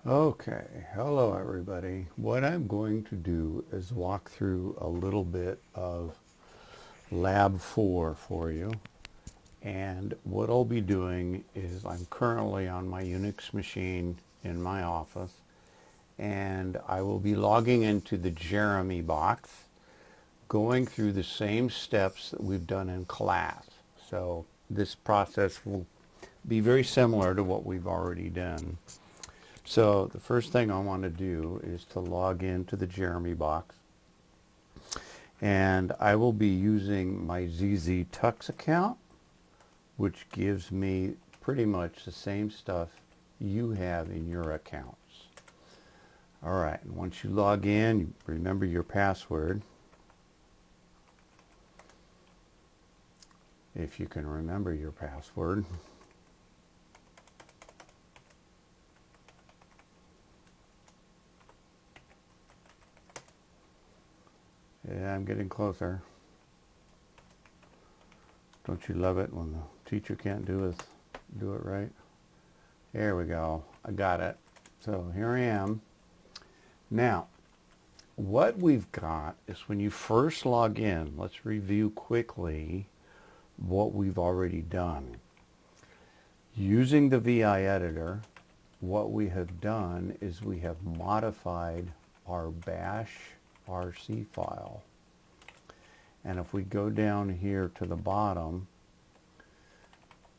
Okay, hello everybody. What I'm going to do is walk through a little bit of Lab 4 for you. And what I'll be doing is I'm currently on my Unix machine in my office, and I will be logging into the Jeremy box, going through the same steps that we've done in class. So this process will be very similar to what we've already done. So the first thing I want to do is to log into the Jeremy box, and I will be using my ZZ Tux account, which gives me pretty much the same stuff you have in your accounts. All right, and once you log in, remember your password. If you can remember your password. Yeah, I'm getting closer. Don't you love it when the teacher can't do it right? There we go. I got it. So here I am. Now, what we've got is when you first log in, let's review quickly what we've already done. Using the VI editor, what we have done is we have modified our bash RC file. And if we go down here to the bottom,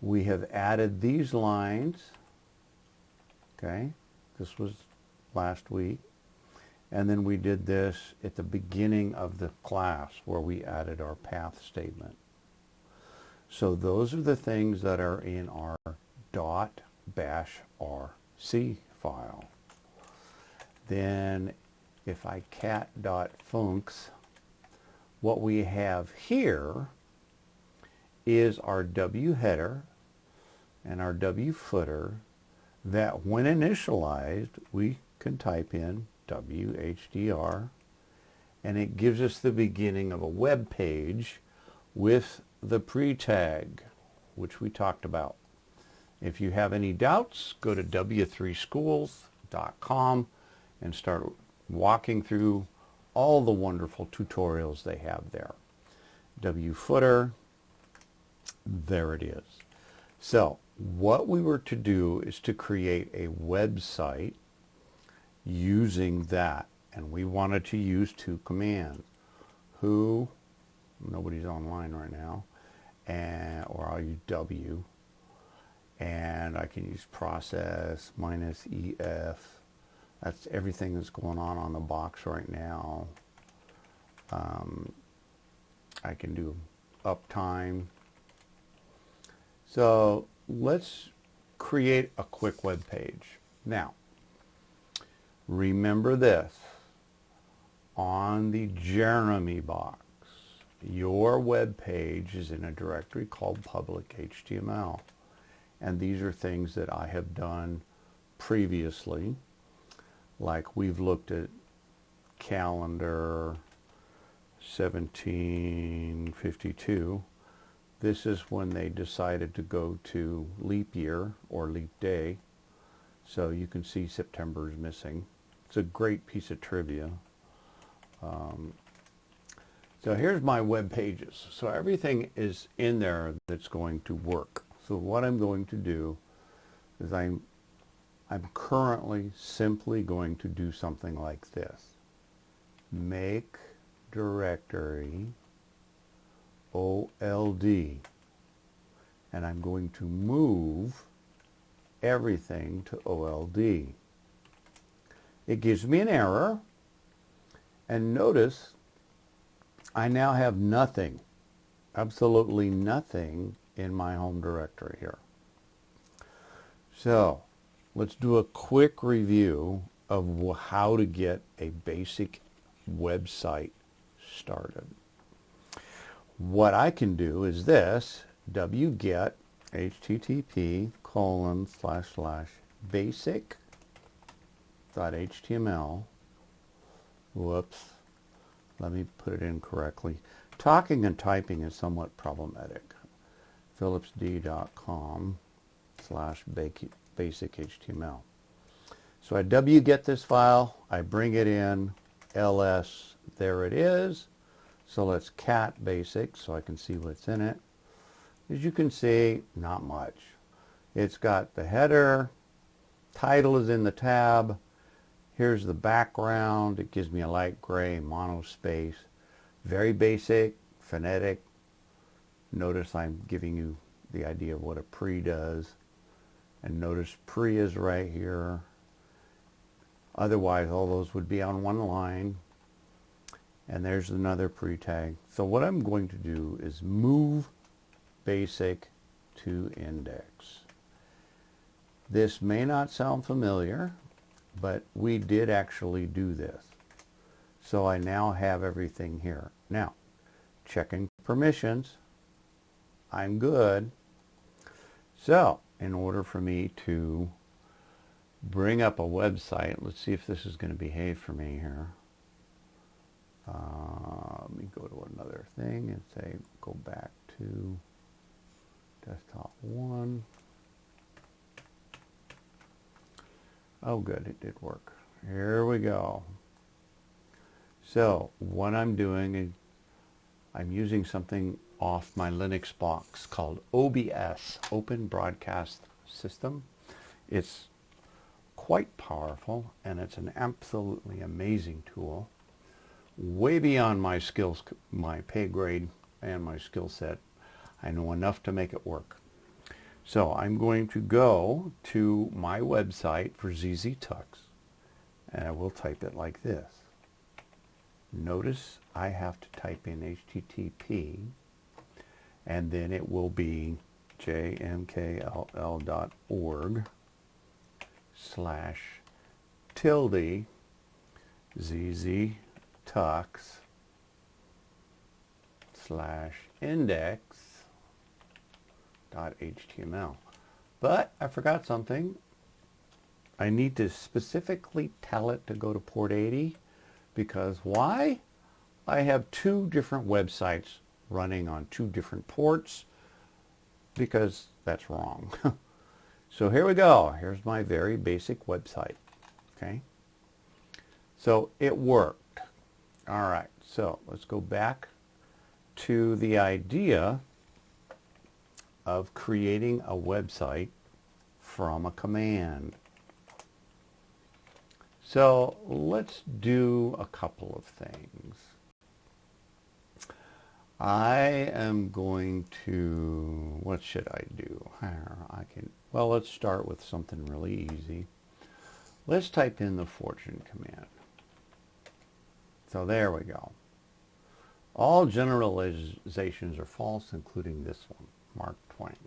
we have added these lines. Okay, this was last week. And then we did this at the beginning of the class where we added our path statement. So those are the things that are in our .bashrc file. Then if I cat.funcs, what we have here is our W header and our W footer that when initialized we can type in WHDR, and it gives us the beginning of a web page with the pre-tag, which we talked about. If you have any doubts, go to w3schools.com and start walking through all the wonderful tutorials they have there. W footer, there it is. So what we were to do is to create a website using that, and we wanted to use two commands. Who, nobody's online right now, or I'll use W, and I can use process -EF. That's everything that's going on the box right now. I can do uptime. So let's create a quick web page. Now, remember this, on the Jeremy box, your web page is in a directory called public HTML. And these are things that I have done previously. Like we've looked at calendar 1752. This is when they decided to go to leap year or leap day. So you can see September is missing. It's a great piece of trivia. So here's my web pages. So everything is in there that's going to work. So what I'm going to do is I'm currently simply going to do something like this. Make directory OLD, and I'm going to move everything to OLD. It gives me an error, and notice I now have nothing, absolutely nothing in my home directory here. So let's do a quick review of how to get a basic website started. What I can do is this, wget http://basic.html. Whoops, let me put it in correctly. Talking and typing is somewhat problematic. phillipsd.com/basic HTML. So I wget this file, I bring it in, ls, there it is. So let's cat basic so I can see what's in it. As you can see, not much. It's got the header, title is in the tab, here's the background, it gives me a light gray monospace, very basic, phonetic. Notice I'm giving you the idea of what a pre does, and notice pre is right here. Otherwise all those would be on one line, and there's another pre tag. So what I'm going to do is move basic to index. This may not sound familiar, but we did actually do this. So I now have everything here. Now, checking permissions, I'm good. So, in order for me to bring up a website, let's see if this is going to behave for me here. Let me go to another thing and say, go back to desktop 1. Oh good, it did work. Here we go. So what I'm doing is I'm using something off my Linux box called OBS, Open Broadcast System. It's quite powerful, and it's an absolutely amazing tool. Way beyond my skills, my pay grade and my skill set. I know enough to make it work. So I'm going to go to my website for ZZ Tux, and I will type it like this. Notice I have to type in HTTP, and then it will be jmk.zztux/index.html. But I forgot something. I need to specifically tell it to go to port 80, because why? I have two different websites running on two different ports, because that's wrong. So here we go. Here's my very basic website. Okay. So it worked. All right. So let's go back to the idea of creating a website from a command. So let's do a couple of things. I am going to, what should I do? Well, let's start with something really easy. Let's type in the fortune command. So there we go. All generalizations are false, including this one, Mark Twain.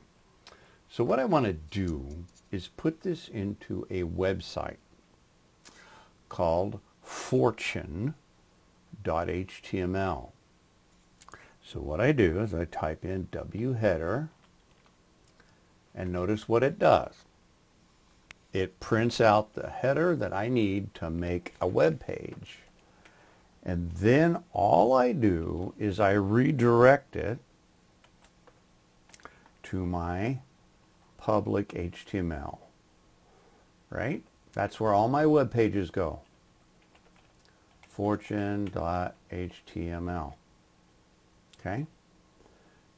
So what I want to do is put this into a website called fortune.html. So what I do is I type in wheader, and notice what it does. It prints out the header that I need to make a web page. And then all I do is I redirect it to my public HTML. Right? That's where all my web pages go. Fortune.html. Okay?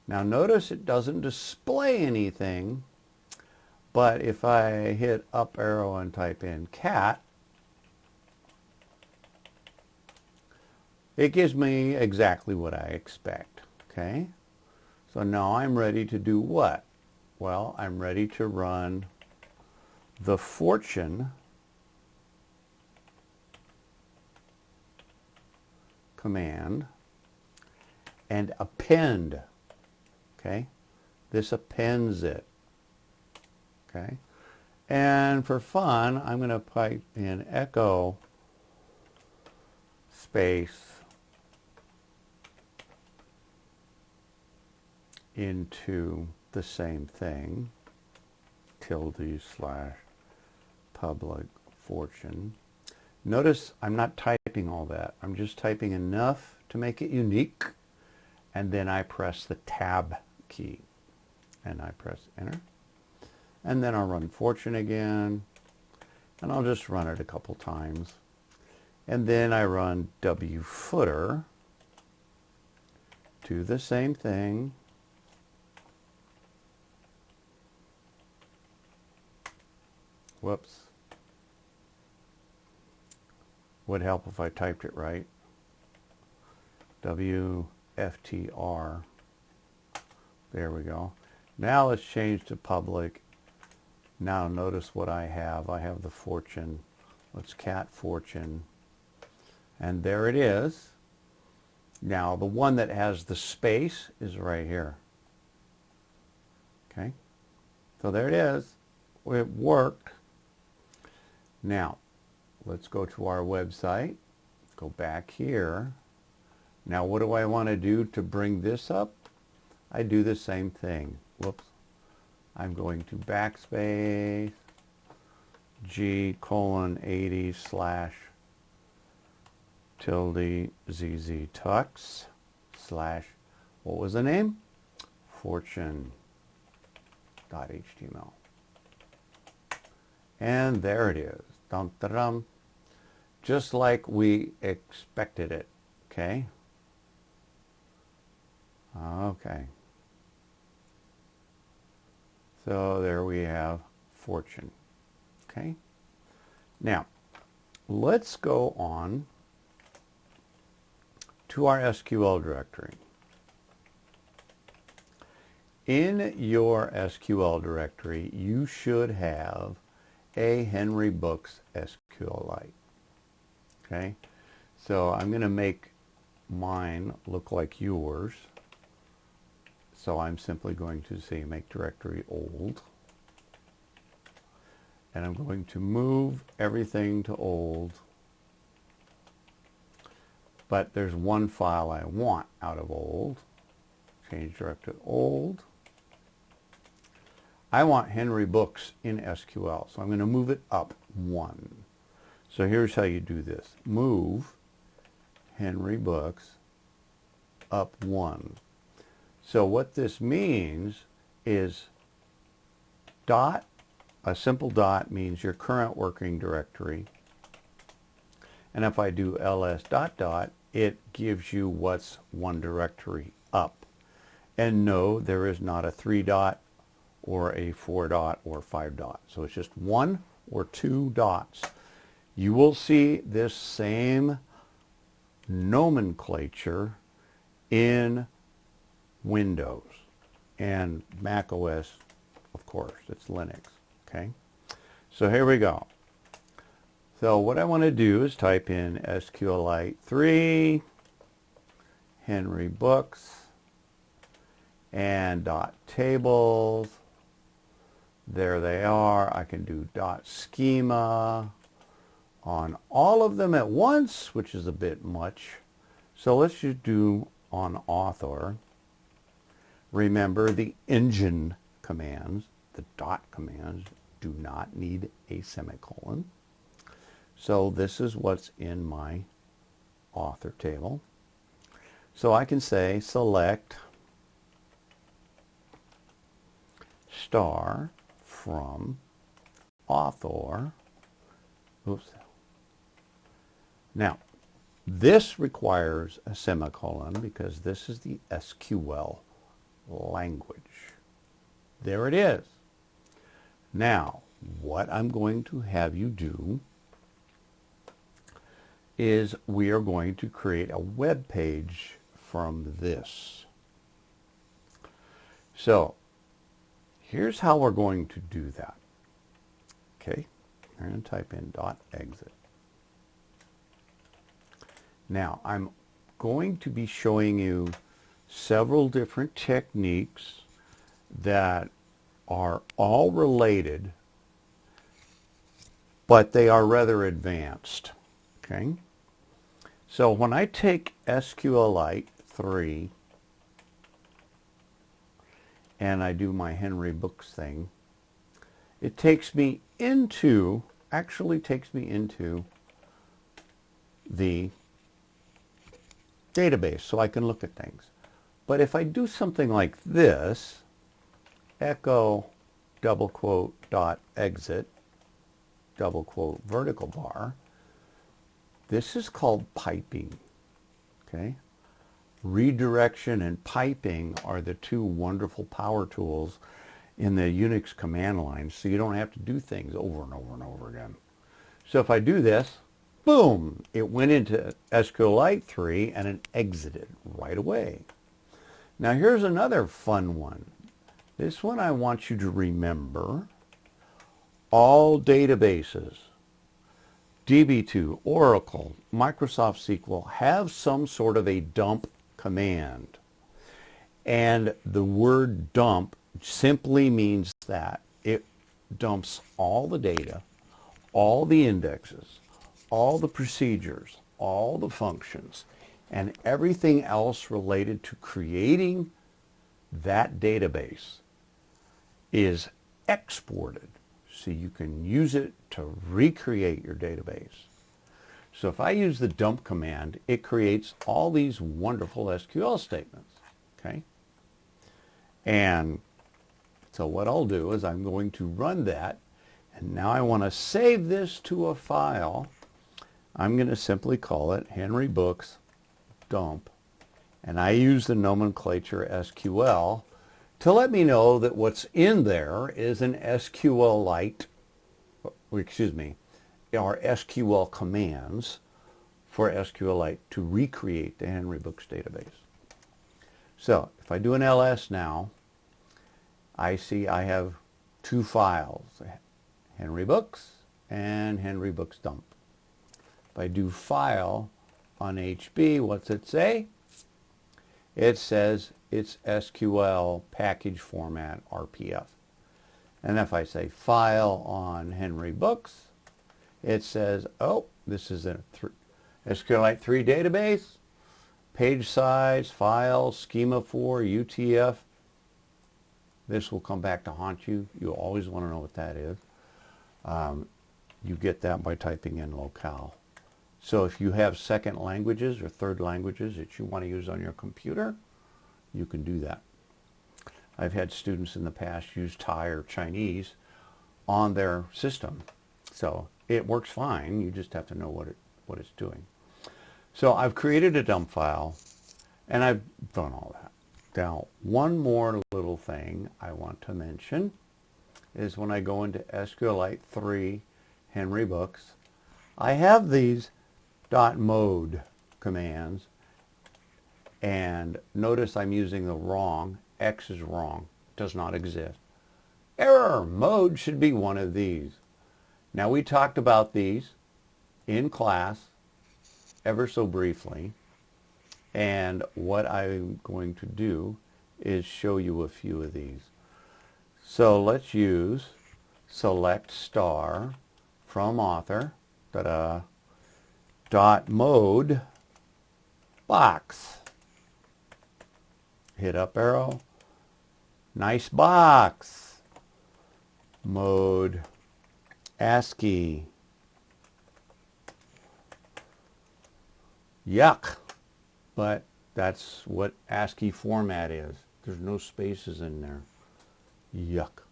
Now notice it doesn't display anything, but if I hit up arrow and type in cat, it gives me exactly what I expect. Okay? So now I'm ready to do what? Well, I'm ready to run the fortune command and append. Okay? This appends it. Okay? And for fun, I'm going to type in echo space into the same thing, tilde slash public fortune. Notice I'm not typing all that. I'm just typing enough to make it unique, and then I press the tab key and I press enter, and then I'll run fortune again. and I'll just run it a couple times. And then I run wfooter, do the same thing. Whoops. Would help if I typed it right. WFTR. There we go. Now let's change to public. Now notice what I have. I have the fortune. Let's cat fortune. And there it is. Now the one that has the space is right here. Okay. So there it is. It worked. Now let's go to our website. Go back here. Now what do I want to do to bring this up? I do the same thing. Whoops. I'm going to backspace G:80 / tilde ZZ Tux / what was the name? Fortune.html. And there it is. Dum, da, dum. Just like we expected it. Okay. Okay. So there we have fortune. Okay. Now, let's go on to our SQL directory. In your SQL directory, you should have a Henry Books SQLite. Okay. So I'm going to make mine look like yours. So I'm simply going to say make directory old. And I'm going to move everything to old. But there's one file I want out of old. Change directory to old. I want Henry Books in SQL. So I'm going to move it up 1. So here's how you do this. Move Henry Books up 1. So what this means is dot, a simple dot means your current working directory. And if I do ls ... it gives you what's one directory up. And no, there is not a 3 dot or a 4 dot or 5 dot. So it's just 1 or 2 dots. You will see this same nomenclature in Windows and Mac OS, of course, it's Linux. Okay, so here we go. So what I want to do is type in SQLite 3 Henry Books and dot tables. There they are. I can do dot schema on all of them at once, which is a bit much. So let's just do on author. Remember, the engine commands, the dot commands, do not need a semicolon. So this is what's in my author table. So I can say select star from author. Oops. Now, this requires a semicolon because this is the SQL language. There it is. Now, what I'm going to have you do is we are going to create a web page from this. So, here's how we're going to do that. Okay, I'm going to type in .exit. Now, I'm going to be showing you several different techniques that are all related, but they are rather advanced. Okay, so when I take SQLite 3 and I do my Henry Books thing, it takes me into, actually takes me into the database so I can look at things. But if I do something like this, echo double quote dot exit, double quote, vertical bar. This is called piping, okay? Redirection and piping are the two wonderful power tools in the Unix command line, so you don't have to do things over and over and over again. So if I do this, boom, it went into SQLite 3 and it exited right away. Now here's another fun one. This one I want you to remember. All databases, DB2, Oracle, Microsoft SQL, have some sort of a dump command. And the word dump simply means that it dumps all the data, all the indexes, all the procedures, all the functions, and everything else related to creating that database is exported so you can use it to recreate your database. So if I use the dump command, it creates all these wonderful SQL statements, okay? And so what I'll do is I'm going to run that, and now I want to save this to a file. I'm going to simply call it Henry Books dump, and I use the nomenclature SQL to let me know that what's in there is an SQLite, excuse me, our SQL commands for SQLite to recreate the Henry Books database. So if I do an ls now, I see I have two files, Henry Books and Henry Books dump. If I do file on HB, what's it say? It says it's SQL package format RPF. And if I say file on Henry Books, it says, oh, this is a SQLite 3 database, page size, file, schema 4, UTF. This will come back to haunt you. You always want to know what that is. You get that by typing in locale. So if you have second languages or third languages that you want to use on your computer, you can do that. I've had students in the past use Thai or Chinese on their system. So it works fine. You just have to know what it's doing. So I've created a dump file, and I've done all that. Now, one more little thing I want to mention is when I go into SQLite 3 Henry Books, I have these .mode commands, and notice I'm using the wrong, X is wrong, does not exist. Error, mode should be one of these. Now we talked about these in class ever so briefly, and what I'm going to do is show you a few of these. So let's use select star from author, dot mode box. Hit up arrow. Nice box. Mode ASCII. Yuck. But that's what ASCII format is. There's no spaces in there. Yuck.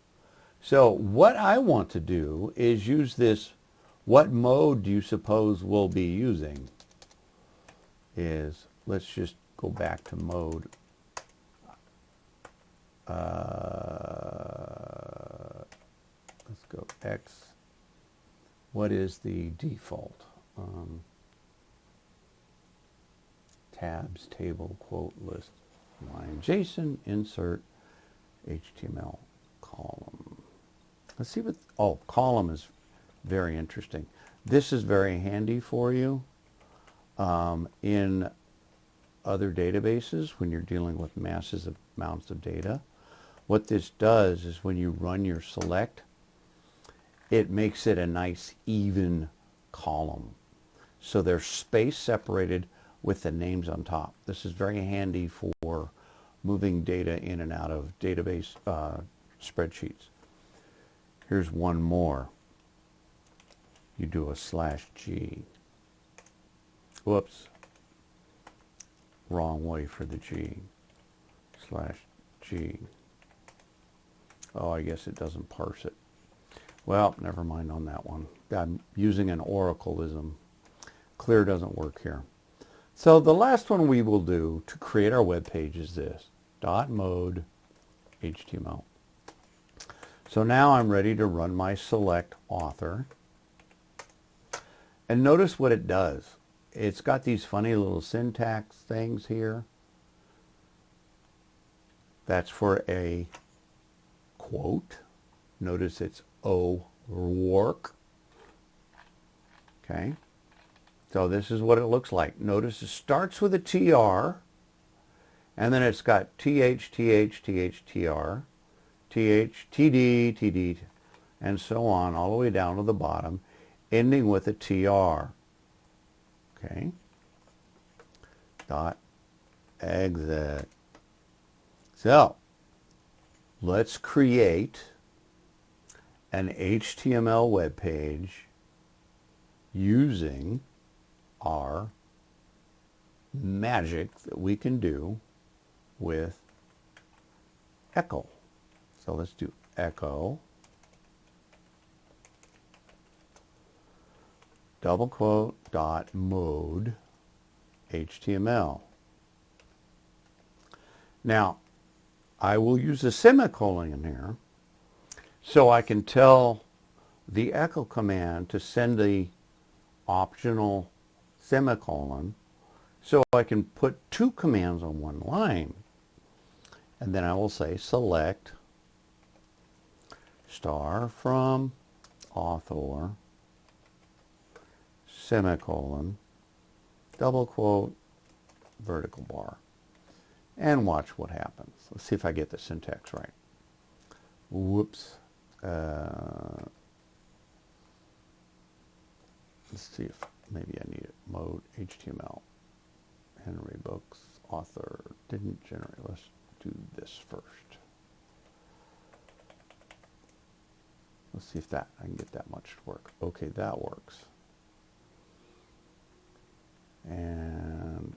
So what I want to do is use this. What mode do you suppose we'll be using? Let's just go back to mode. Let's go X. What is the default? Tabs, table, quote, list, line, JSON, insert, HTML, column. Let's see what, oh, column is very interesting. This is very handy for you in other databases when you're dealing with massive amounts of data. What this does is when you run your select, it makes it a nice even column. So they're space separated with the names on top. This is very handy for moving data in and out of database spreadsheets. Here's one more. You do a /G. Whoops. Wrong way for the G. /G. Oh, I guess it doesn't parse it. Well, never mind on that one. I'm using an oracleism. Clear doesn't work here. So the last one we will do to create our web page is this, .mode HTML. So now I'm ready to run my select author. And notice what it does. It's got these funny little syntax things here. That's for a quote. Notice it's O'Rourke. Okay. So this is what it looks like. Notice it starts with a TR, and then it's got TH, TH, TH, TR, TH, TD, TD, and so on, all the way down to the bottom, ending with a TR. Okay. Dot exit. So let's create an HTML web page using our magic that we can do with echo. So let's do echo, double quote, dot mode HTML. Now, I will use a semicolon in here so I can tell the echo command to send the optional semicolon, so I can put two commands on one line. And then I will say select star from author, semicolon, double quote, vertical bar. And watch what happens. Let's see if I get the syntax right. Whoops. Let's see if maybe I need it. Mode HTML. Henry Books. Author. Didn't generate. Let's do this first. Let's see if I can get that much to work. Okay, that works. And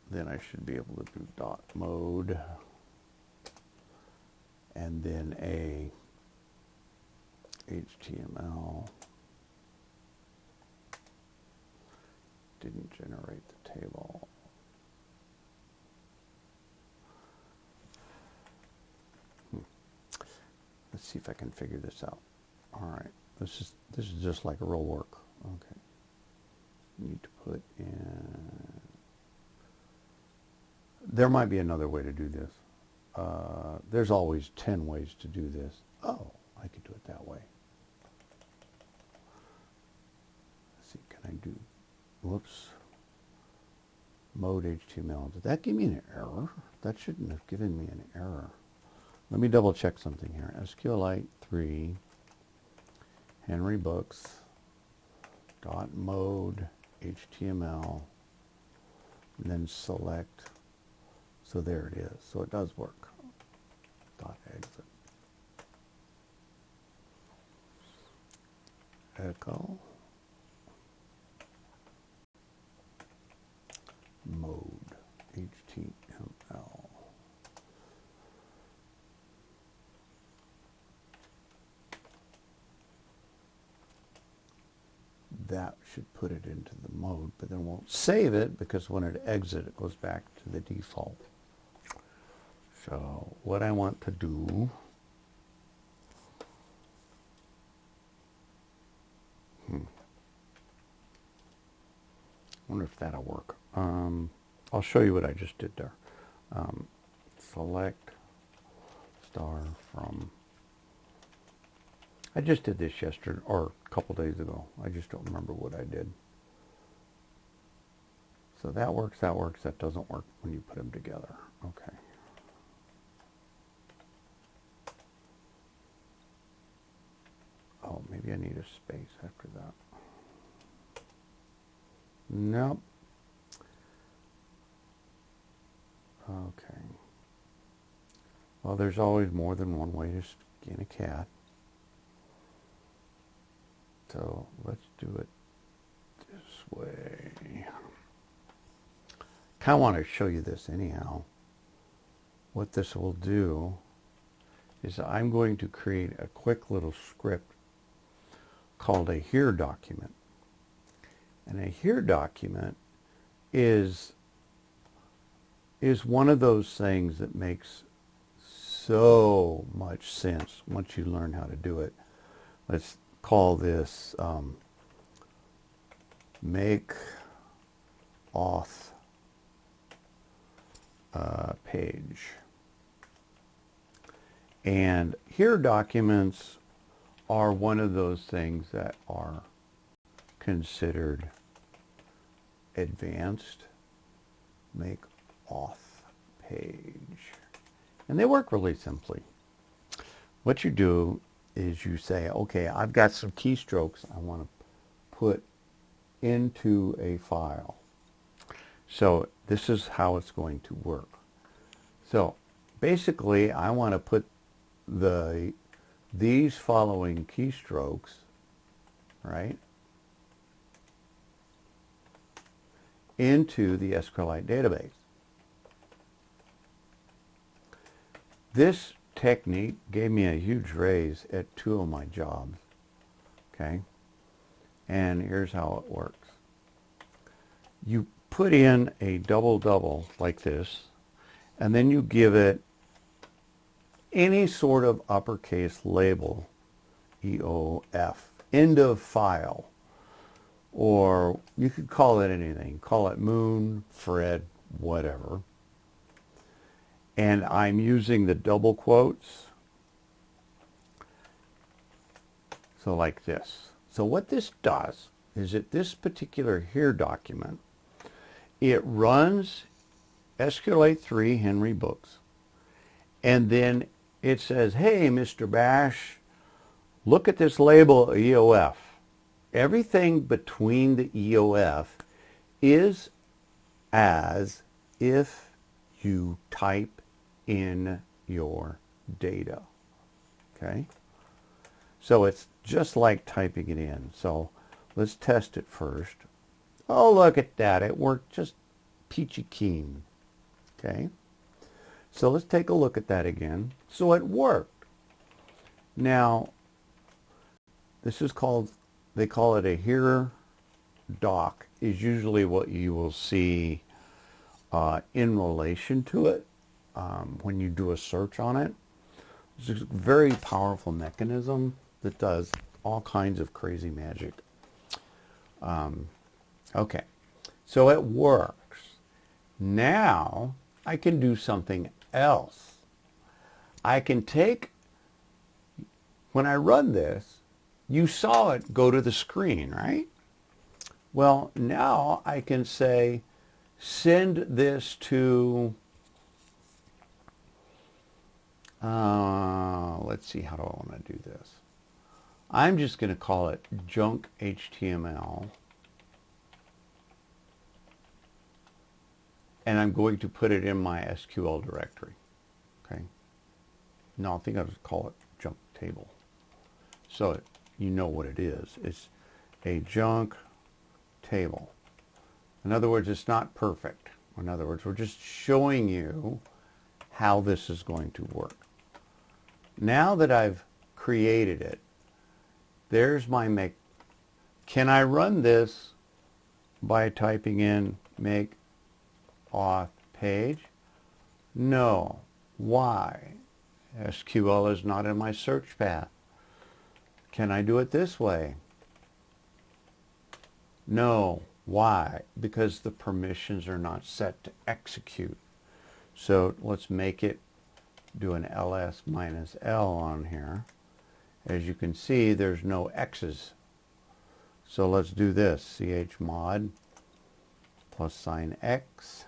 then I should be able to do dot mode. And then a HTML. Didn't generate the table. Let's see if I can figure this out. All right, this is just like a real work. Okay, need to put in. There might be another way to do this. There's always 10 ways to do this. Oh, I could do it that way. Let's see, can I do, whoops, mode HTML. Did that give me an error? That shouldn't have given me an error. Let me double check something here. SQLite 3, Henry Books, dot mode HTML, and then select. So there it is. So it does work. Dot exit. Echo. Mode HTML. That should put it into the mode, but then won't save it because when it exits, it goes back to the default. So what I want to do, wonder if that'll work. I'll show you what I just did there. Select star from. I just did this yesterday or a couple days ago. I just don't remember what I did. So that works. That works. That doesn't work when you put them together. Okay. Oh, maybe I need a space after that. Nope. Okay. Well, there's always more than one way to skin a cat. So let's do it this way. Kind of want to show you this anyhow. What this will do is I'm going to create a quick little script called a here document. And a here document is one of those things that makes so much sense once you learn how to do it. Let's call this make auth page. And here documents are one of those things that are considered advanced. Make auth page. And they work really simply. What you do is you say, okay, I've got some keystrokes I want to put into a file. So this is how it's going to work. So basically I want to put these following keystrokes, right, into the SQLite database. This technique gave me a huge raise at 2 of my jobs. Okay, and here's how it works. You put in a double like this, and then you give it any sort of uppercase label, EOF, end of file, or you could call it anything. Call it Moon, Fred, whatever. And I'm using the double quotes. So like this. So what this does is that this particular here document, it runs SQLite 3 Henry books. And then it says, hey, Mr. Bash, look at this label EOF. Everything between the EOF is as if you type in your data. Okay? So it's just like typing it in. So let's test it first. Oh, look at that. It worked just peachy keen. Okay? So let's take a look at that again. So it worked. Now, this is called, they call it a here doc, is usually what you will see in relation to it when you do a search on it. It's a very powerful mechanism that does all kinds of crazy magic. Okay, so it works. Now I can do something else. I can take, when I run this, you saw it go to the screen, right? Well, now I can say, send this to, let's see, how do I want to do this? I'm just going to call it junk HTML. And I'm going to put it in my SQL directory. Okay. No, I think I'll just call it junk table. So you know what it is. It's a junk table. In other words, it's not perfect. In other words, we're just showing you how this is going to work. Now that I've created it, there's my make. Can I run this by typing in make auth page? No. Why? SQL is not in my search path. Can I do it this way? No. Why? Because the permissions are not set to execute. So let's make it do an ls minus l on here. As you can see, there's no x's. So let's do this. chmod +x,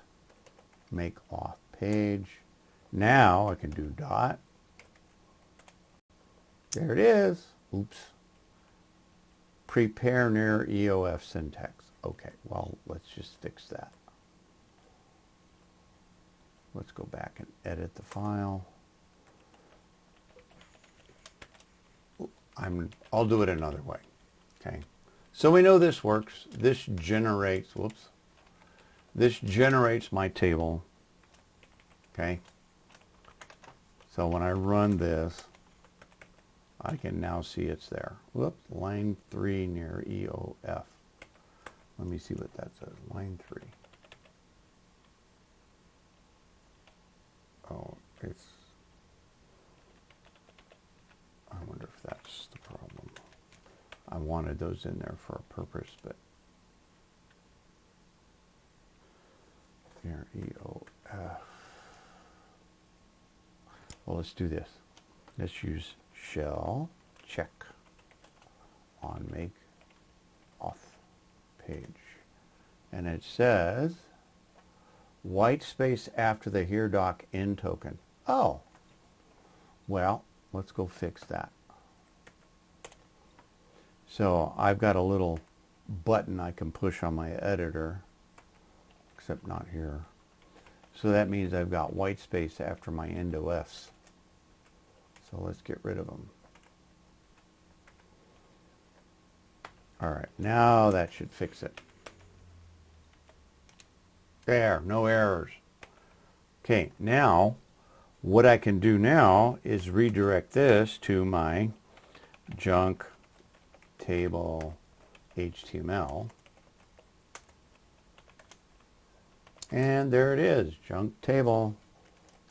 make auth page. Now I can do dot. There it is. Oops. Prepare near EOF syntax. Okay, well, let's just fix that. Let's go back and edit the file. I'll do it another way. Okay. So we know this works. This generates, whoops. This generates my table. Okay. So when I run this, I can now see it's there. Whoops, line 3 near EOF. Let me see what that says. Line 3. Oh, I wonder if that's the problem. I wanted those in there for a purpose, but near EOF. Well, let's do this. Let's use shell check on make auth page. And it says white space after the here doc in token. Oh, well, let's go fix that. So I've got a little button I can push on my editor, except not here. So that means I've got white space after my end-OFs. So let's get rid of them. All right, now that should fix it. There, no errors. Okay, now what I can do now is redirect this to my junk table HTML. And there it is, junk table,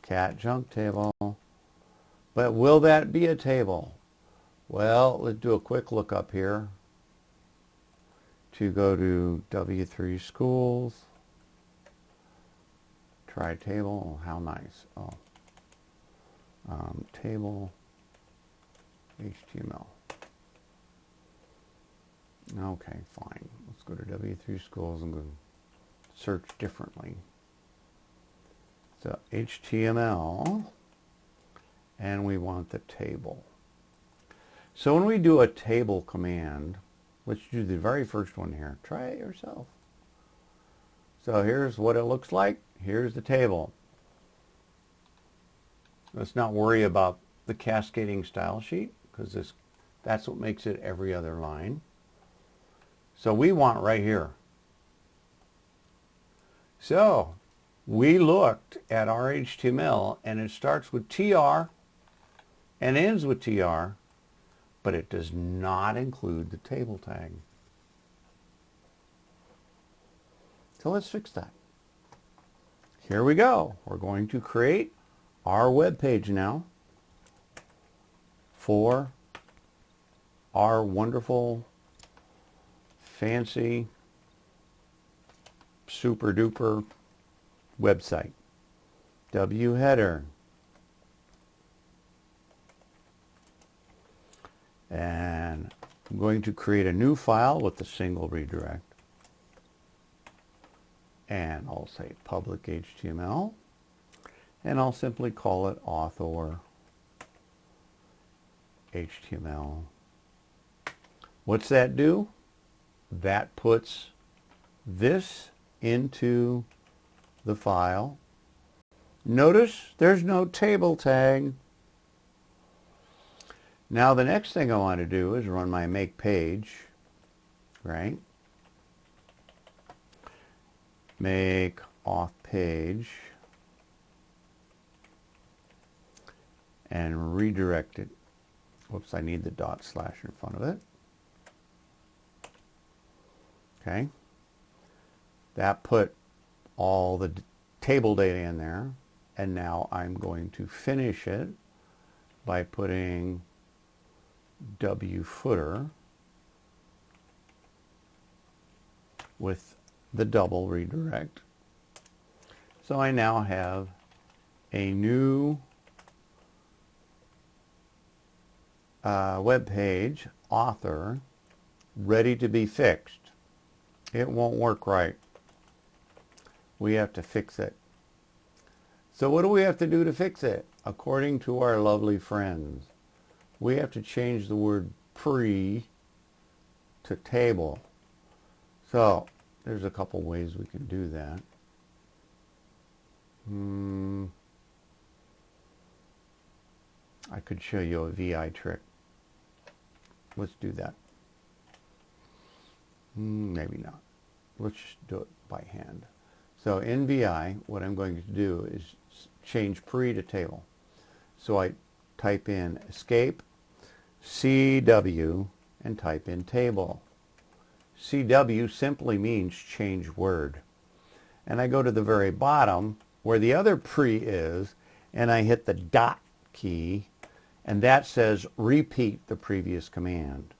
cat junk table. But will that be a table? Well, let's do a quick look up here to go to W3 schools. Try table. Oh, how nice. Oh, table HTML. Okay, fine. Let's go to W3 schools and go search differently. So HTML, and we want the table. So when we do a table command, let's do the very first one here. Try it yourself. So here's what it looks like. Here's the table. Let's not worry about the cascading style sheet, because that's what makes it every other line. So we want right here. So we looked at our HTML, and it starts with TR and ends with TR, but it does not include the table tag. So let's fix that. Here we go. We're going to create our web page now for our wonderful, fancy, super duper website. W header. And I'm going to create a new file with a single redirect. And I'll say public HTML. And I'll simply call it author HTML. What's that do? That puts this into the file. Notice there's no table tag. Now the next thing I want to do is run my make page, right? Make auth page and redirect it. Whoops, I need the / in front of it. Okay. That put all the table data in there, and now I'm going to finish it by putting W footer with the double redirect. So I now have a new web page, author, ready to be fixed. It won't work right. We have to fix it. So what do we have to do to fix it? According to our lovely friends, we have to change the word pre to table. So there's a couple ways we can do that. I could show you a VI trick. Let's do that. Maybe not. Let's just do it by hand. So in VI, what I'm going to do is change pre to table. So I type in escape CW and type in table. CW simply means change word. And I go to the very bottom where the other pre is, and I hit the dot key, and that says repeat the previous command.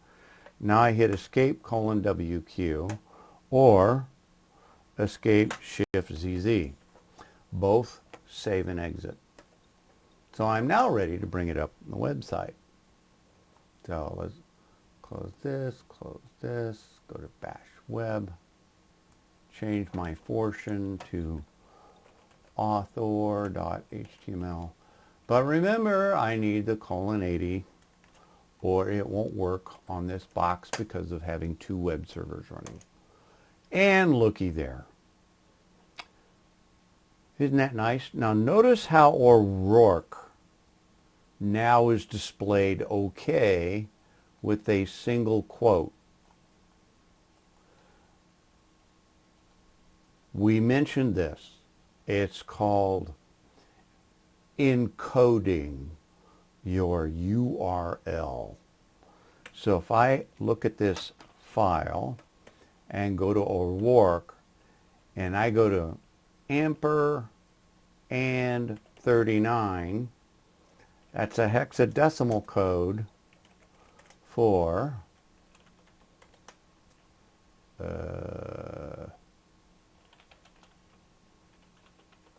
Now I hit escape :WQ or escape shift ZZ. Both save and exit. So I'm now ready to bring it up on the website. So let's close this, go to bash web, change my portion to author.html. But remember, I need the :80 or it won't work on this box because of having two web servers running. And looky there. Isn't that nice? Now notice how O'Rourke now is displayed okay with a single quote. We mentioned this. It's called encoding your URL. So if I look at this file and go to O'Rourke and I go to amper and 39, that's a hexadecimal code for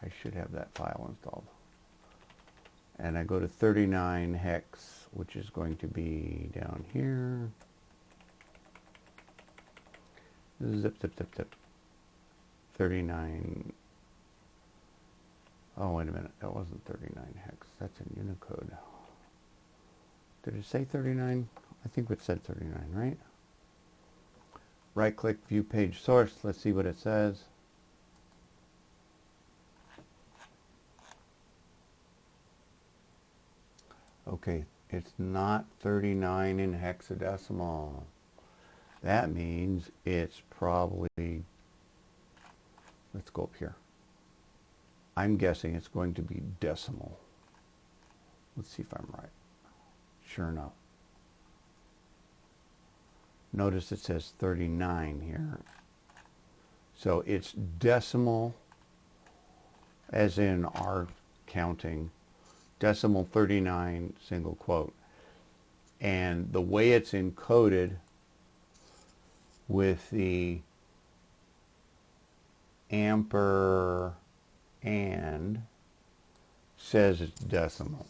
I should have that file installed. And I go to 39 hex, which is going to be down here. Zip, zip, zip, zip. 39. Oh, wait a minute. That wasn't 39 hex. That's in Unicode. Did it say 39? I think it said 39, right? Right-click, view page source. Let's see what it says. Okay, it's not 39 in hexadecimal. That means it's probably, let's go up here. I'm guessing it's going to be decimal. Let's see if I'm right. Sure enough. Notice it says 39 here. So it's decimal, as in our counting, decimal 39 single quote. And the way it's encoded with the amper and says it's decimal.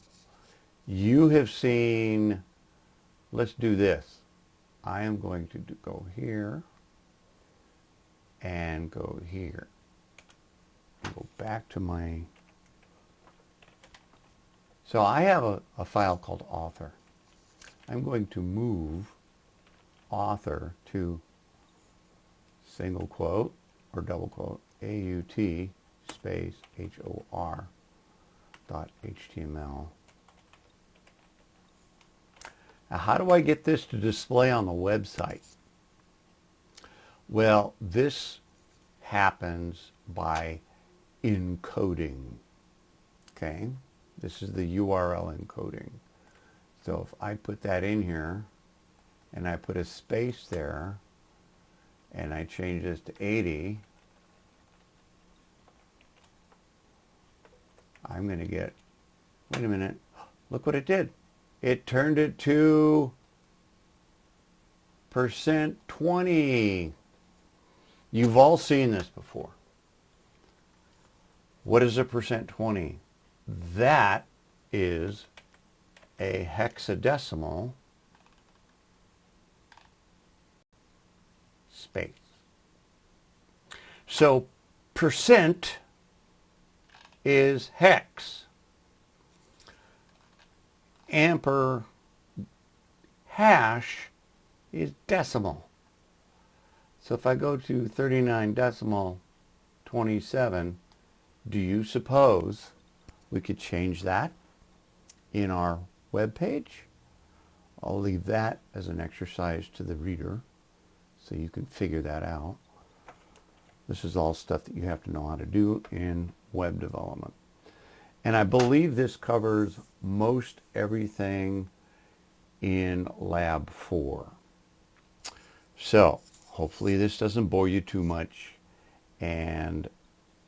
You have seen, let's do this. I am going to go here and go here. Go back to my, so I have a file called author. I'm going to move author to single quote or double quote AUT space HOR dot HTML. Now, how do I get this to display on the website? Well, this happens by encoding. Okay, this is the URL encoding. So if I put that in here and I put a space there and I change this to 80, I'm going to get, wait a minute, look what it did. It turned it to %20. You've all seen this before. What is a %20? That is a hexadecimal space. So percent is hex. Amper hash is decimal. So if I go to 39 decimal 27, do you suppose we could change that in our web page? I'll leave that as an exercise to the reader so you can figure that out. This is all stuff that you have to know how to do in web development. And I believe this covers most everything in Lab 4. So hopefully this doesn't bore you too much, and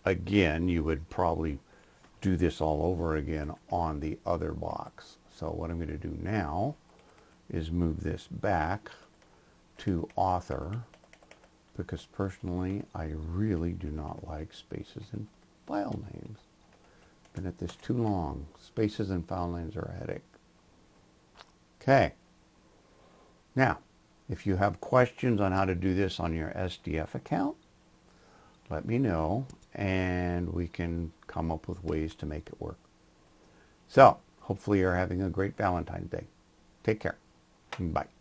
again you would probably do this all over again on the other box. So what I'm going to do now is move this back to author, because personally I really do not like spaces in file names. Been at this too long. Spaces and file names are a headache. Okay. Now, if you have questions on how to do this on your SDF account, let me know and we can come up with ways to make it work. So, hopefully you're having a great Valentine's Day. Take care. Bye.